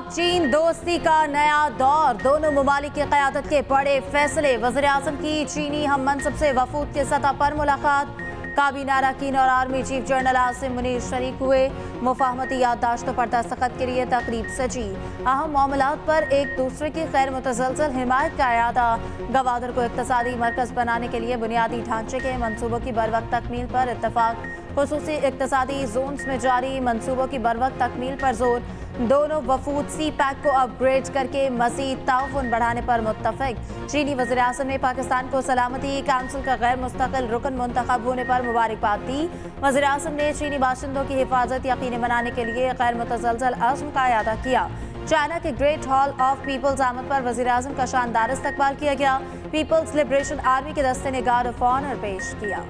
पाक चीन दोस्ती का नया दौर, दोनों ममालिक की क़यादत के बड़े फैसले। वज़ीर-ए-आज़म की चीनी हम मनसब से वफूद के सतह पर मुलाकात। काबीना अरकान और army chief general Asim Munir शरीक हुए। मुफाहमती याददाश्तों पर दस्तखत के लिए तकरीब सजी। अहम मामलात पर एक दूसरे की खैर मुतसलसल हिमायत का इरादा। गवादर को इक़्तिसादी मरकज़ बनाने के लिए बुनियादी ढांचे के मनसूबों की बरवक्त तकमील पर इत्तफाक। खुसूसी इक़्तिसादी जोन्स में जारी मनसूबों की बरवक्त तकमील पर जोर। दोनों वफूद सी पैक को अपग्रेड करके मज़ीद ताउन बढ़ाने पर मुत्तफ़िक। चीनी वज़ीर-ए-आज़म ने पाकिस्तान को सलामती काउंसिल का गैर मुस्तकिल रुकन मुंतखब होने पर मुबारकबाद दी। वज़ीर-ए-आज़म ने चीनी बाशिंदों की हिफाजत यकीनी बनाने के लिए गैर मुतसलसल अज़्म का इरादा किया। चाइना के ग्रेट हॉल ऑफ पीपल्स आमद पर वज़ीर-ए-आज़म का शानदार इस्तकबाल किया गया। पीपल्स लिबरेशन आर्मी के दस्ते ने गार्ड ऑफ ऑनर पेश किया।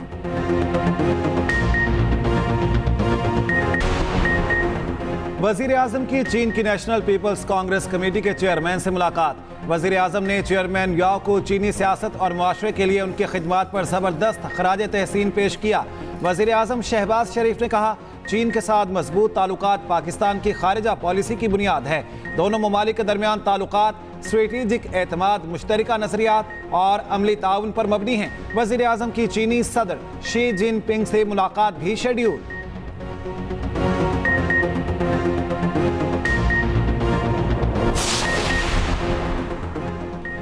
वज़ीर-ए-आज़म की चीन की नेशनल पीपल्स कांग्रेस कमेटी के चेयरमैन से मुलाकात। वज़ीर-ए-आज़म ने चेयरमैन याओ को चीनी सियासत और मुआशरे के लिए उनकी खिदमत पर ज़बरदस्त खराज तहसीन पेश किया। वज़ीर-ए-आज़म शहबाज शरीफ ने कहा, चीन के साथ मजबूत ताल्लुकात पाकिस्तान की खारिजा पॉलिसी की बुनियाद है। दोनों ममालिक के दरमियान ताल्लुकात स्ट्रेटेजिक एतमाद, मुश्तरका नज़रियात और अमली ताउन पर मबनी हैं। वज़ीर-ए-आज़म की चीनी सदर शी जिनपिंग से मुलाकात भी शेड्यूल।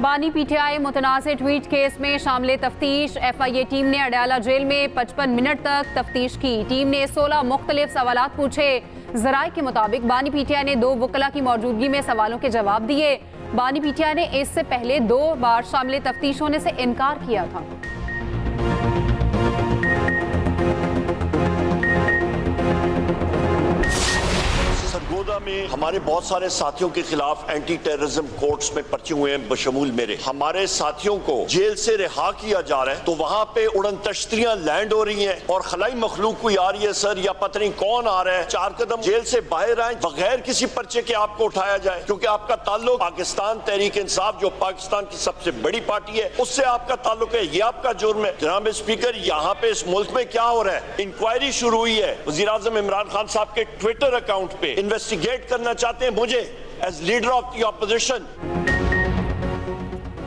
बानी पीटीआई मुतनाज़ ट्वीट केस में शामिल तफ्तीश। FIA टीम ने अडयाला जेल में 55 मिनट तक तफ्तीश की। टीम ने 16 मुख्तलिफ सवालात पूछे। ज़राए के मुताबिक बानी पीटीआई ने 2 वकला की मौजूदगी में सवालों के जवाब दिए। बानी पीटीआई ने इससे पहले 2 बार शामिल तफ्तीश होने से इनकार किया था। सरगोदा में हमारे बहुत सारे साथियों के खिलाफ एंटी टेररिज्म कोर्ट्स में पर्चे हुए हैं, बशमूल मेरे। हमारे साथियों को जेल से रिहा किया जा रहा है तो वहां पे उड़न तश्तरियां लैंड हो रही हैं और खलाई मखलूक कोई आ रही है सर, या पता नहीं कौन आ रहा है। 4 कदम जेल से बाहर आए बगैर किसी पर्चे के आपको उठाया जाए, क्योंकि आपका ताल्लुक पाकिस्तान तहरीक इंसाफ जो पाकिस्तान की सबसे बड़ी पार्टी है उससे आपका ताल्लुक है, ये आपका जुर्म है। जनाब स्पीकर, यहाँ पे इस मुल्क में क्या हो रहा है? इंक्वायरी शुरू हुई है। वज़ीर-ए-आज़म इमरान खान साहब के ट्विटर अकाउंट पे इन्वेस्टिगेट करना चाहते हैं मुझे as leader of the opposition.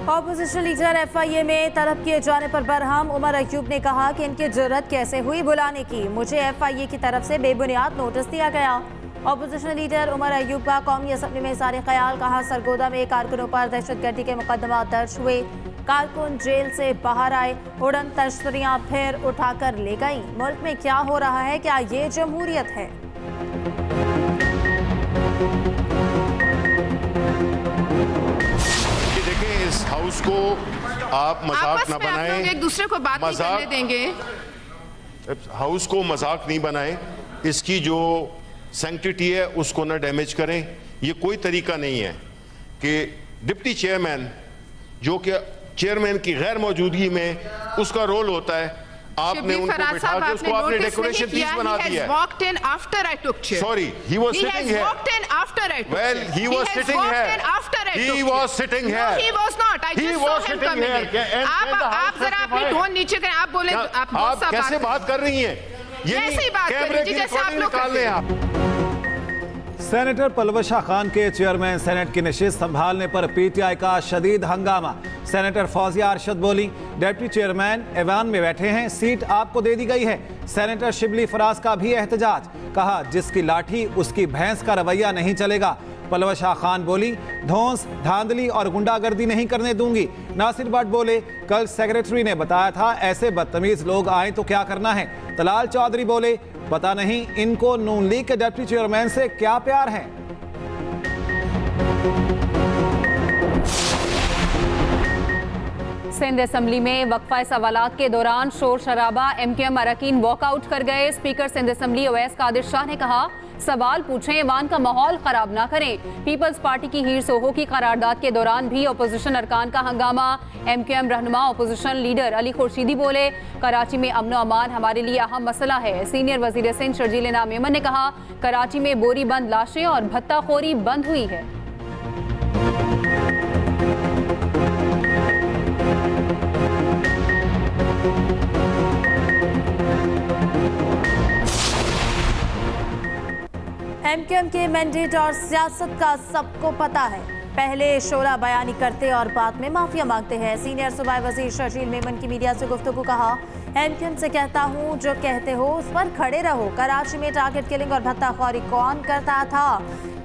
Opposition leader FIA में तलब किए जाने पर बरहम। उमर अयूब ने कहा कि इनकी जुर्रत कैसे हुई बुलाने की, मुझे FIA की तरफ से बेबुनियाद नोटिस दिया गया। ऑपोजिशन लीडर उमर अयूब का कौमी असम्बली में इज़हार ख्याल। कहा, सरगोदा में कारकुनों पर दहशतगर्दी के मुकदमा दर्ज हुए, कारकुन जेल से बाहर आए, उड़न तश्तरियां फिर उठाकर ले गई। मुल्क में क्या हो रहा है? क्या ये जमहूरियत है? देखें, इस हाउस को आप मजाक ना बनाएं, एक दूसरे को बात नहीं करने देंगे। हाउस को मजाक नहीं बनाएं, इसकी जो सैंक्टिटी है उसको ना डैमेज करें। ये कोई तरीका नहीं है कि डिप्टी चेयरमैन जो कि चेयरमैन की गैर मौजूदगी में उसका रोल होता है, आपने उनको बिठा के उसको आपने डेकोरेशन पीस बना दिया है। Walked in after I took chair. Sorry, he was sitting here. Walked in after I took Well, chair. he was sitting walked here. in after I He took was chair. sitting here. No, he was not. I He just was saw him sitting coming here. in. आप जरा अपनी tone नीचे करें। आप बोले, आप बहुत सा कैसे बात कर रही हैं? कैसे ही बात कर रही हैं जैसे आप लोग निकाल लें आप। सेनेटर पलवशा खान के चेयरमैन सेनेट की नशिस्त संभालने पर PTI का शदीद हंगामा। सेनेटर फौजिया अरशद बोली, डिप्टी चेयरमैन ऐवान में बैठे हैं, सीट आपको दे दी गई है। सेनेटर शिबली फराज का भी एहतजाज। कहा, जिसकी लाठी उसकी भैंस का रवैया नहीं चलेगा। पलवशा खान बोली, धौंस, धांधली और गुंडागर्दी नहीं करने दूंगी। नासिर भट्ट बोले, कल सेक्रेटरी ने बताया था ऐसे बदतमीज लोग आए तो क्या करना है। तलाल चौधरी बोले, पता नहीं इनको नून लीग के डिप्टी चेयरमैन से क्या प्यार है। सिंध असम्बली में वक्फा सवालात के दौरान शोर शराबा। MKM अरकान वॉकआउट कर गए। स्पीकर सिंध असम्बली ओवैस कादिर शाह ने कहा, सवाल पूछें, ऐवान का माहौल खराब ना करें। पीपल्स पार्टी की हीर सोहो की करारदाद के दौरान भी अपोजिशन अरकान का हंगामा। MKM रहनुमा अपोजिशन लीडर अली खुर्शीदी बोले, कराची में अमन अमान हमारे लिए अहम मसला है। सीनियर वजीर सिंध शर्जील इनाम मेमन ने कहा, कराची में बोरी बंद लाशें और भत्ताखोरी बंद हुई है। एमक्यूएम के मैंडेट और सियासत का सबको पता है। पहले शोला बयानी करते और बाद में माफिया मांगते हैं। सीनियर सूबाई वजीर शर्जील मेमन की मीडिया से गुफ्तगू कहा, एमक्यूएम से कहता हूं जो कहते हो उस पर खड़े रहो। कराची में टारगेट किलिंग और भत्ताखोरी कौन करता था,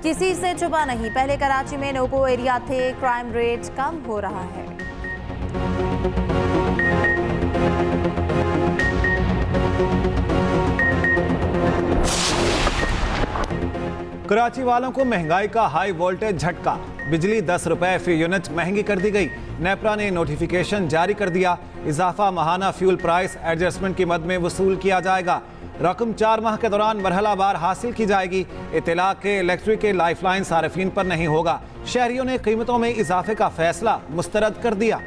किसी से छुपा नहीं। पहले कराची में नो-गो एरिया थे, क्राइम रेट कम हो रहा है। कराची वालों को महंगाई का हाई वोल्टेज झटका। बिजली 10 रुपए फी यूनिट महंगी कर दी गई। नेपरा ने नोटिफिकेशन जारी कर दिया। इजाफा माहाना फ्यूल प्राइस एडजस्टमेंट की मद में वसूल किया जाएगा। रकम 4 माह के दौरान मरहलावार हासिल की जाएगी। इत्तला के इलेक्ट्रिक के लाइफलाइन सार्फिन पर नहीं होगा। शहरियों ने कीमतों में इजाफे का फैसला मुस्तरद कर दिया।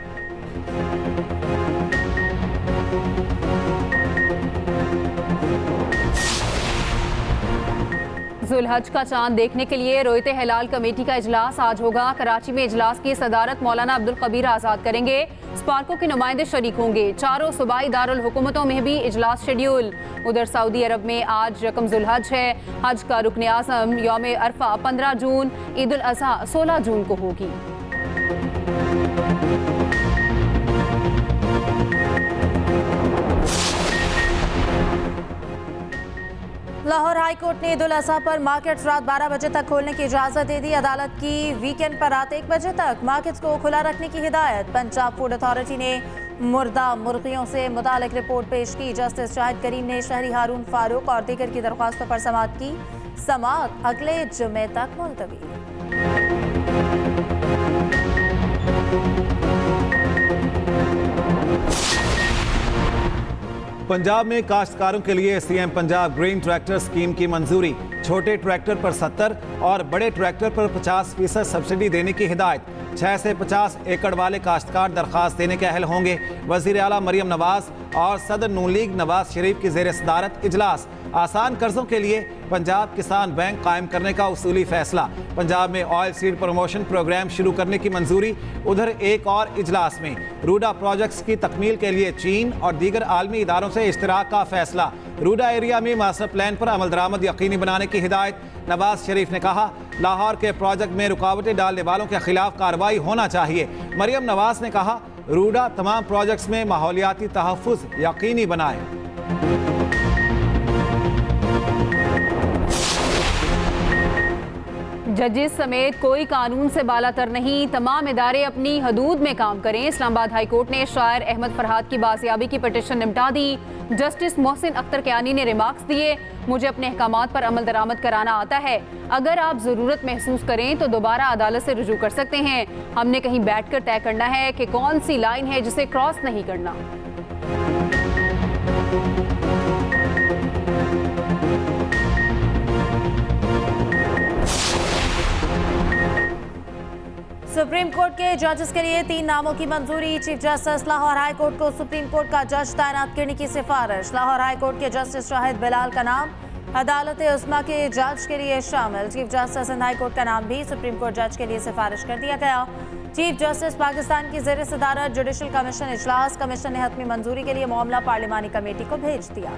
जुलहज का चांद देखने के लिए रोयते हिलाल कमेटी का इजलास आज होगा। कराची में इजलास की सदारत मौलाना अब्दुल कबीर आजाद करेंगे। स्पार्को के नुमाइंदे शरीक होंगे। चारों सूबाई दारुल हुकूमतों में भी इजलास शेड्यूल। उधर सऊदी अरब में आज रकम जुलहज है। हज का रुकन आज़म यौम अरफा 15 जून, ईद उल अज़हा 16 जून को होगी। लाहौर हाई कोर्ट ने ईद उल अज़हा पर मार्केट्स रात 12 बजे तक खोलने की इजाज़त दे दी। अदालत की वीकेंड पर रात 1 बजे तक मार्केट्स को खुला रखने की हिदायत। पंजाब फूड अथॉरिटी ने मुर्दा मुर्गियों से मुतालिक रिपोर्ट पेश की। जस्टिस शाहिद करीम ने शहरी हारून फारूक और दीगर की दरख्वास्तों पर समाअत की। समाअत अगले जुमे तक मुलतवी। पंजाब में काश्तकारों के लिए CM Punjab green tractor scheme की मंजूरी। छोटे ट्रैक्टर पर 70 और बड़े ट्रैक्टर पर 50% सब्सिडी देने की हिदायत। 6 से 50 एकड़ वाले काश्तकार दरखास्त देने के अहल होंगे। वज़ीर आला मरियम नवाज और सदर नून लीग नवाज शरीफ की ज़ेर सदारत इजलास। आसान कर्जों के लिए पंजाब किसान बैंक कायम करने का उसूली फैसला। पंजाब में ऑयल सीड प्रमोशन प्रोग्राम शुरू करने की मंजूरी। उधर एक और इजलास में रूडा प्रोजेक्ट्स की तकमील के लिए चीन और दीगर आलमी इदारों से इश्तराक का फैसला। रूडा एरिया में मास्टर प्लान पर अमल दरामद यकीनी बनाने की हिदायत। नवाज शरीफ ने कहा, लाहौर के प्रोजेक्ट में रुकावटें डालने वालों के खिलाफ कार्रवाई होना चाहिए। मरियम नवाज ने कहा, रूडा तमाम प्रोजेक्ट्स में माहौलियाती तहफ़्फ़ुज़ यकीनी बनाए। जजेस समेत कोई कानून से बालातर नहीं, तमाम इदारे अपनी हदूद में काम करें। इस्लामाबाद हाई कोर्ट ने शायर अहमद फरहाद की बाजियाबी की पिटीशन निपटा दी। जस्टिस मोहसिन अख्तर कियानी ने रिमार्क्स दिए, मुझे अपने अहकामात पर अमल दरामद कराना आता है। अगर आप ज़रूरत महसूस करें तो दोबारा अदालत से रुजू कर सकते हैं। हमने कहीं बैठकर तय करना है कि कौन सी लाइन है जिसे क्रॉस नहीं करना। सुप्रीम कोर्ट के जजेस के लिए 3 नामों की मंजूरी। Chief justice Lahore high court को सुप्रीम कोर्ट का जज तैनात करने की सिफारिश। लाहौर हाई कोर्ट के जस्टिस शाहिद बिलाल का नाम अदालत उस्मा के जज के लिए शामिल। Chief justice Sindh high court का नाम भी सुप्रीम कोर्ट जज के लिए सिफारिश कर दिया गया। चीफ जस्टिस पाकिस्तान की ज़ेर सदारत जुडिशल कमीशन इजलास। कमीशन ने हतमी मंजूरी के लिए मामला पार्लिमानी कमेटी को भेज दिया।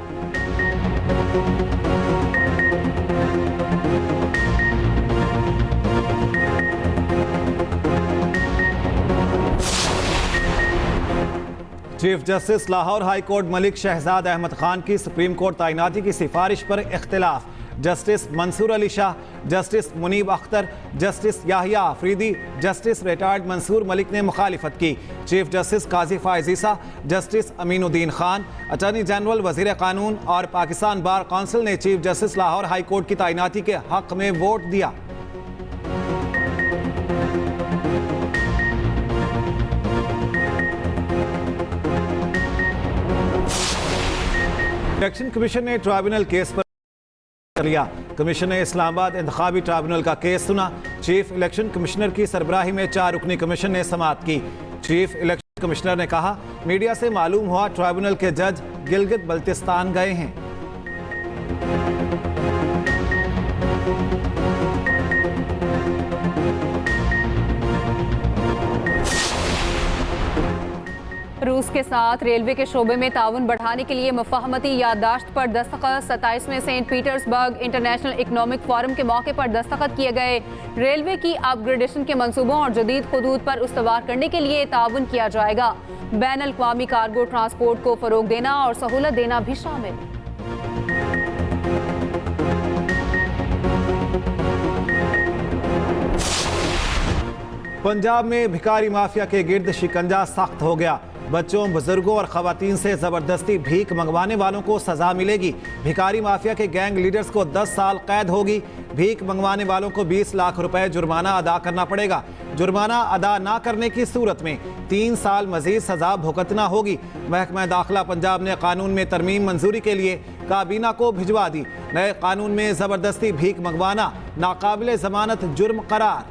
Chief justice Lahore high court Malik Shahzad Ahmad Khan की सुप्रीम कोर्ट तैनाती की सिफारिश पर इख्तिलाफ। Justice Mansoor Ali Shah, justice Munib Akhtar, justice Yahya Afridi, justice retired Mansoor Malik ने मुखालिफत की। Chief justice Qazi Faez Isa, justice Aminuddin Khan, attorney general, वजीर कानून और पाकिस्तान बार कौंसिल ने chief justice Lahore high court की तैनाती के हक में वोट दिया। इलेक्शन कमीशन ने ट्राइब्यूनल केस पर लिया। कमीशन ने इस्लामाबाद इंतखाबी ट्राइब्यूनल का केस सुना। चीफ इलेक्शन कमिश्नर की सरबराही में 4 रुकनी कमीशन ने समाअत की। चीफ इलेक्शन कमिश्नर ने कहा, मीडिया से मालूम हुआ ट्राइब्यूनल के जज गिलगित बल्तिस्तान गए हैं। रूस के साथ रेलवे के शोबे में ताउन बढ़ाने के लिए मुफाहमती याददाश्त पर दस्तखत 27वें Saint Petersburg International Economic Forum के मौके पर दस्तखत किए गए। रेलवे की अपग्रेडेशन के मंसूबों और जदीद खुदूद पर उस्तवार करने के लिए ताउन किया जाएगा। बैन अल-अक़वामी कार्गो ट्रांसपोर्ट को फरोग देना और सहूलत देना भी शामिल। पंजाब में भिखारी माफिया के गिर्द शिकंजा सख्त हो गया। बच्चों, बुजुर्गों और खवातीन से जबरदस्ती भीख मंगवाने वालों को सजा मिलेगी। भिखारी माफिया के गैंग लीडर्स को 10 साल कैद होगी। भीख मंगवाने वालों को 20 लाख रुपए जुर्माना अदा करना पड़ेगा। जुर्माना अदा ना करने की सूरत में 3 साल मजीद सजा भुगतना होगी। महकमा दाखिला पंजाब ने कानून में तरमीम मंजूरी के लिए काबीना को भिजवा दी। नए कानून में जबरदस्ती भीख मंगवाना नाकाबिले जमानत जुर्म करार।